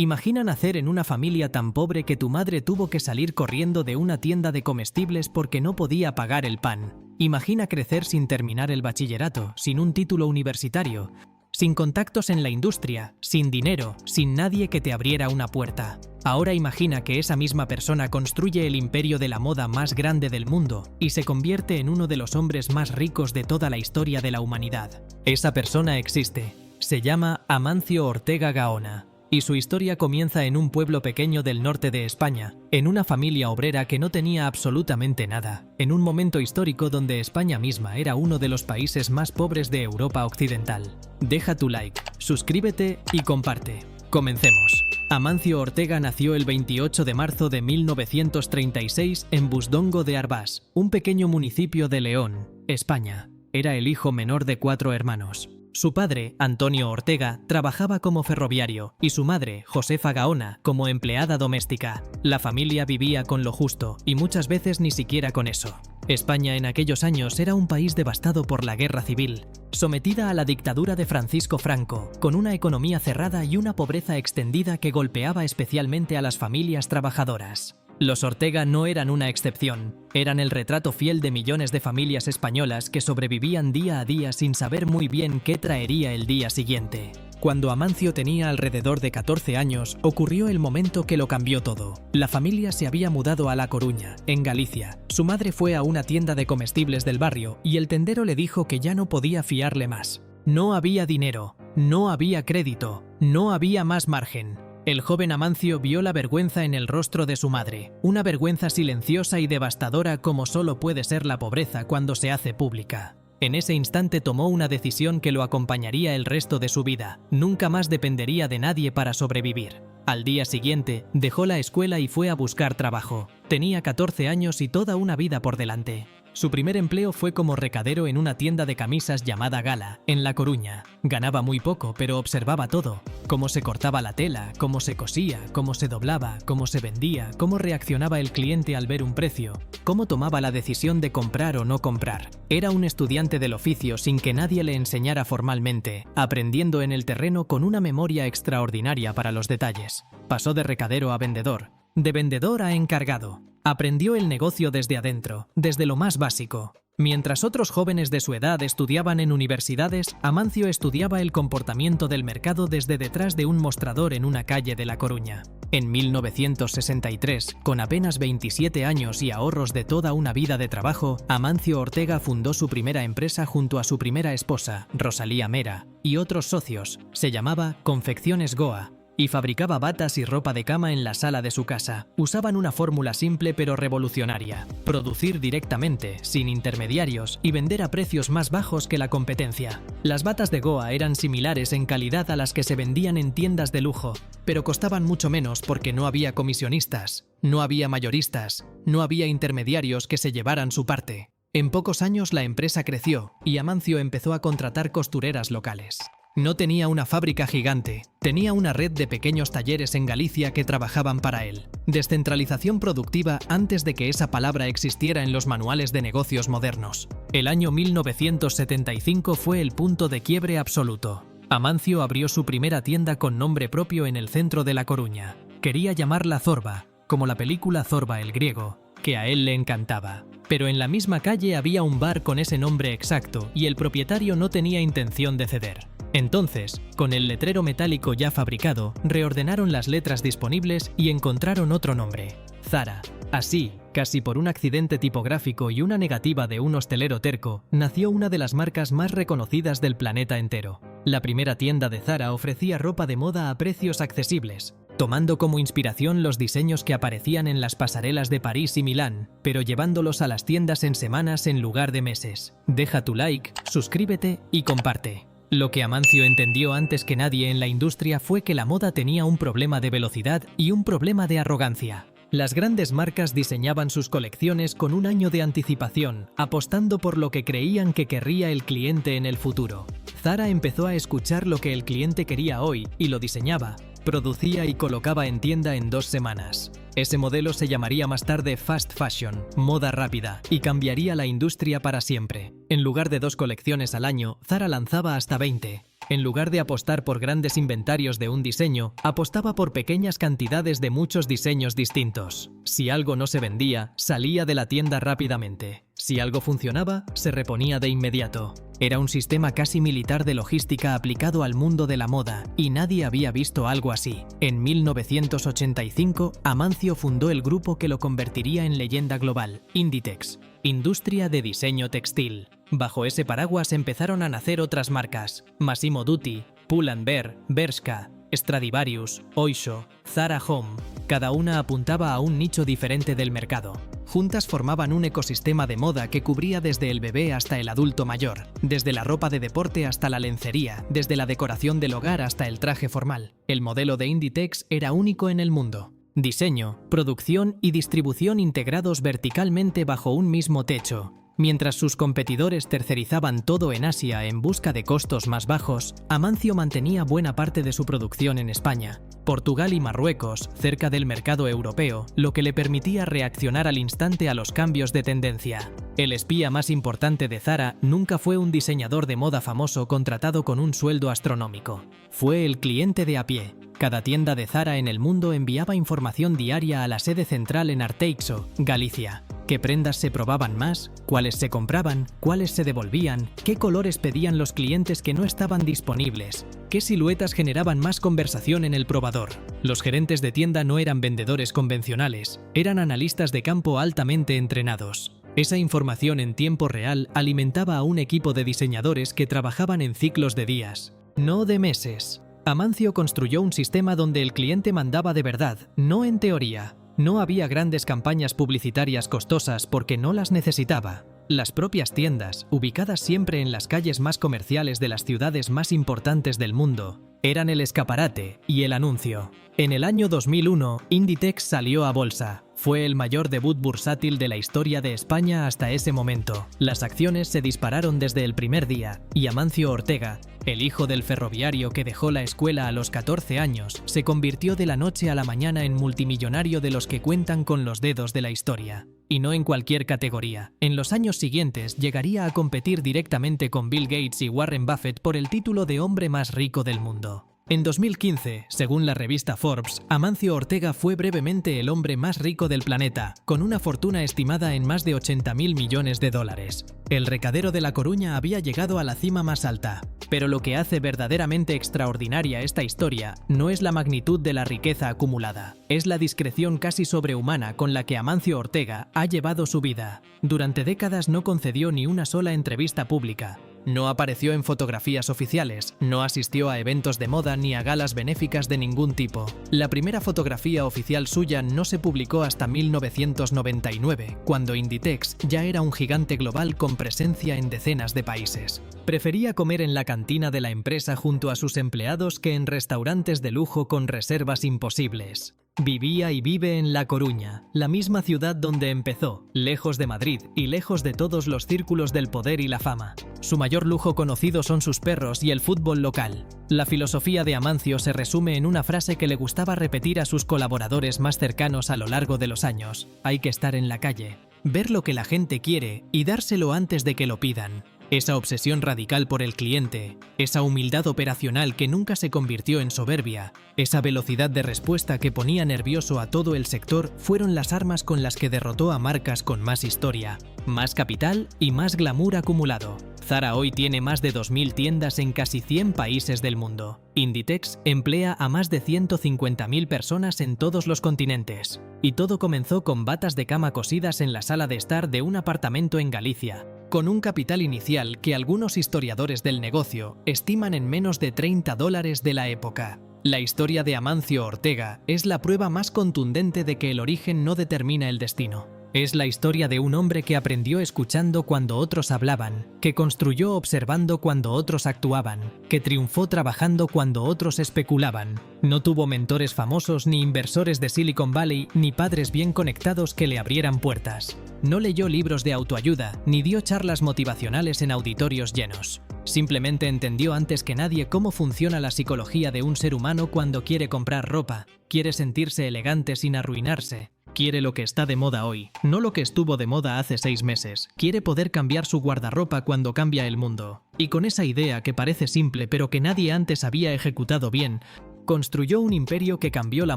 Imagina nacer en una familia tan pobre que tu madre tuvo que salir corriendo de una tienda de comestibles porque no podía pagar el pan. Imagina crecer sin terminar el bachillerato, sin un título universitario, sin contactos en la industria, sin dinero, sin nadie que te abriera una puerta. Ahora imagina que esa misma persona construye el imperio de la moda más grande del mundo y se convierte en uno de los hombres más ricos de toda la historia de la humanidad. Esa persona existe. Se llama Amancio Ortega Gaona. Y su historia comienza en un pueblo pequeño del norte de España, en una familia obrera que no tenía absolutamente nada, en un momento histórico donde España misma era uno de los países más pobres de Europa Occidental. Deja tu like, suscríbete y comparte. Comencemos. Amancio Ortega nació el 28 de marzo de 1936 en Busdongo de Arbás, un pequeño municipio de León, España. Era el hijo menor de 4 hermanos. Su padre, Antonio Ortega, trabajaba como ferroviario y su madre, Josefa Gaona, como empleada doméstica. La familia vivía con lo justo y muchas veces ni siquiera con eso. España en aquellos años era un país devastado por la guerra civil, sometida a la dictadura de Francisco Franco, con una economía cerrada y una pobreza extendida que golpeaba especialmente a las familias trabajadoras. Los Ortega no eran una excepción, eran el retrato fiel de millones de familias españolas que sobrevivían día a día sin saber muy bien qué traería el día siguiente. Cuando Amancio tenía alrededor de 14 años, ocurrió el momento que lo cambió todo. La familia se había mudado a La Coruña, en Galicia. Su madre fue a una tienda de comestibles del barrio y el tendero le dijo que ya no podía fiarle más. No había dinero, no había crédito, no había más margen. El joven Amancio vio la vergüenza en el rostro de su madre, una vergüenza silenciosa y devastadora como solo puede ser la pobreza cuando se hace pública. En ese instante tomó una decisión que lo acompañaría el resto de su vida. Nunca más dependería de nadie para sobrevivir. Al día siguiente, dejó la escuela y fue a buscar trabajo. Tenía 14 años y toda una vida por delante. Su primer empleo fue como recadero en una tienda de camisas llamada Gala, en La Coruña. Ganaba muy poco, pero observaba todo. Cómo se cortaba la tela, cómo se cosía, cómo se doblaba, cómo se vendía, cómo reaccionaba el cliente al ver un precio, cómo tomaba la decisión de comprar o no comprar. Era un estudiante del oficio sin que nadie le enseñara formalmente, aprendiendo en el terreno con una memoria extraordinaria para los detalles. Pasó de recadero a vendedor, de vendedor a encargado. Aprendió el negocio desde adentro, desde lo más básico. Mientras otros jóvenes de su edad estudiaban en universidades, Amancio estudiaba el comportamiento del mercado desde detrás de un mostrador en una calle de La Coruña. En 1963, con apenas 27 años y ahorros de toda una vida de trabajo, Amancio Ortega fundó su primera empresa junto a su primera esposa, Rosalía Mera, y otros socios. Se llamaba Confecciones Goa, y fabricaba batas y ropa de cama en la sala de su casa. Usaban una fórmula simple pero revolucionaria: producir directamente, sin intermediarios, y vender a precios más bajos que la competencia. Las batas de Goa eran similares en calidad a las que se vendían en tiendas de lujo, pero costaban mucho menos porque no había comisionistas, no había mayoristas, no había intermediarios que se llevaran su parte. En pocos años la empresa creció y Amancio empezó a contratar costureras locales. No tenía una fábrica gigante, tenía una red de pequeños talleres en Galicia que trabajaban para él. Descentralización productiva antes de que esa palabra existiera en los manuales de negocios modernos. El año 1975 fue el punto de quiebre absoluto. Amancio abrió su primera tienda con nombre propio en el centro de La Coruña. Quería llamarla Zorba, como la película Zorba el griego, que a él le encantaba. Pero en la misma calle había un bar con ese nombre exacto y el propietario no tenía intención de ceder. Entonces, con el letrero metálico ya fabricado, reordenaron las letras disponibles y encontraron otro nombre: Zara. Así, casi por un accidente tipográfico y una negativa de un hostelero terco, nació una de las marcas más reconocidas del planeta entero. La primera tienda de Zara ofrecía ropa de moda a precios accesibles, tomando como inspiración los diseños que aparecían en las pasarelas de París y Milán, pero llevándolos a las tiendas en semanas en lugar de meses. Deja tu like, suscríbete y comparte. Lo que Amancio entendió antes que nadie en la industria fue que la moda tenía un problema de velocidad y un problema de arrogancia. Las grandes marcas diseñaban sus colecciones con un año de anticipación, apostando por lo que creían que querría el cliente en el futuro. Zara empezó a escuchar lo que el cliente quería hoy y lo diseñaba, producía y colocaba en tienda en 2 semanas. Ese modelo se llamaría más tarde fast fashion, moda rápida, y cambiaría la industria para siempre. En lugar de 2 colecciones al año, Zara lanzaba hasta 20. En lugar de apostar por grandes inventarios de un diseño, apostaba por pequeñas cantidades de muchos diseños distintos. Si algo no se vendía, salía de la tienda rápidamente. Si algo funcionaba, se reponía de inmediato. Era un sistema casi militar de logística aplicado al mundo de la moda, y nadie había visto algo así. En 1985, Amancio fundó el grupo que lo convertiría en leyenda global, Inditex, industria de diseño textil. Bajo ese paraguas empezaron a nacer otras marcas: Massimo Dutti, Pull&Bear, Bershka, Stradivarius, Oysho, Zara Home. Cada una apuntaba a un nicho diferente del mercado. Juntas formaban un ecosistema de moda que cubría desde el bebé hasta el adulto mayor, desde la ropa de deporte hasta la lencería, desde la decoración del hogar hasta el traje formal. El modelo de Inditex era único en el mundo. Diseño, producción y distribución integrados verticalmente bajo un mismo techo. Mientras sus competidores tercerizaban todo en Asia en busca de costos más bajos, Amancio mantenía buena parte de su producción en España, Portugal y Marruecos, cerca del mercado europeo, lo que le permitía reaccionar al instante a los cambios de tendencia. El espía más importante de Zara nunca fue un diseñador de moda famoso contratado con un sueldo astronómico. Fue el cliente de a pie. Cada tienda de Zara en el mundo enviaba información diaria a la sede central en Arteixo, Galicia. ¿Qué prendas se probaban más? ¿Cuáles se compraban? ¿Cuáles se devolvían? ¿Qué colores pedían los clientes que no estaban disponibles? ¿Qué siluetas generaban más conversación en el probador? Los gerentes de tienda no eran vendedores convencionales, eran analistas de campo altamente entrenados. Esa información en tiempo real alimentaba a un equipo de diseñadores que trabajaban en ciclos de días, no de meses. Amancio construyó un sistema donde el cliente mandaba de verdad, no en teoría. No había grandes campañas publicitarias costosas porque no las necesitaba. Las propias tiendas, ubicadas siempre en las calles más comerciales de las ciudades más importantes del mundo, eran el escaparate y el anuncio. En el año 2001, Inditex salió a bolsa. Fue el mayor debut bursátil de la historia de España hasta ese momento. Las acciones se dispararon desde el primer día, y Amancio Ortega, el hijo del ferroviario que dejó la escuela a los 14 años, se convirtió de la noche a la mañana en multimillonario de los que cuentan con los dedos de la historia. Y no en cualquier categoría. En los años siguientes llegaría a competir directamente con Bill Gates y Warren Buffett por el título de hombre más rico del mundo. En 2015, según la revista Forbes, Amancio Ortega fue brevemente el hombre más rico del planeta, con una fortuna estimada en más de 80.000 millones de dólares. El recadero de La Coruña había llegado a la cima más alta. Pero lo que hace verdaderamente extraordinaria esta historia no es la magnitud de la riqueza acumulada, es la discreción casi sobrehumana con la que Amancio Ortega ha llevado su vida. Durante décadas no concedió ni una sola entrevista pública. No apareció en fotografías oficiales, no asistió a eventos de moda ni a galas benéficas de ningún tipo. La primera fotografía oficial suya no se publicó hasta 1999, cuando Inditex ya era un gigante global con presencia en decenas de países. Prefería comer en la cantina de la empresa junto a sus empleados que en restaurantes de lujo con reservas imposibles. Vivía y vive en La Coruña, la misma ciudad donde empezó, lejos de Madrid y lejos de todos los círculos del poder y la fama. Su mayor lujo conocido son sus perros y el fútbol local. La filosofía de Amancio se resume en una frase que le gustaba repetir a sus colaboradores más cercanos a lo largo de los años: hay que estar en la calle, ver lo que la gente quiere y dárselo antes de que lo pidan. Esa obsesión radical por el cliente, esa humildad operacional que nunca se convirtió en soberbia, esa velocidad de respuesta que ponía nervioso a todo el sector fueron las armas con las que derrotó a marcas con más historia, más capital y más glamour acumulado. Zara hoy tiene más de 2.000 tiendas en casi 100 países del mundo. Inditex emplea a más de 150.000 personas en todos los continentes. Y todo comenzó con batas de cama cosidas en la sala de estar de un apartamento en Galicia, con un capital inicial que algunos historiadores del negocio estiman en menos de $30 de la época. La historia de Amancio Ortega es la prueba más contundente de que el origen no determina el destino. Es la historia de un hombre que aprendió escuchando cuando otros hablaban, que construyó observando cuando otros actuaban, que triunfó trabajando cuando otros especulaban. No tuvo mentores famosos, ni inversores de Silicon Valley, ni padres bien conectados que le abrieran puertas. No leyó libros de autoayuda, ni dio charlas motivacionales en auditorios llenos. Simplemente entendió antes que nadie cómo funciona la psicología de un ser humano cuando quiere comprar ropa, quiere sentirse elegante sin arruinarse, Quiere lo que está de moda hoy, no lo que estuvo de moda hace 6 meses. Quiere poder cambiar su guardarropa cuando cambia el mundo. Y con esa idea que parece simple pero que nadie antes había ejecutado bien, construyó un imperio que cambió la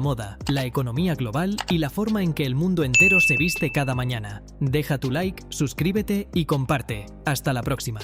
moda, la economía global y la forma en que el mundo entero se viste cada mañana. Deja tu like, suscríbete y comparte. Hasta la próxima.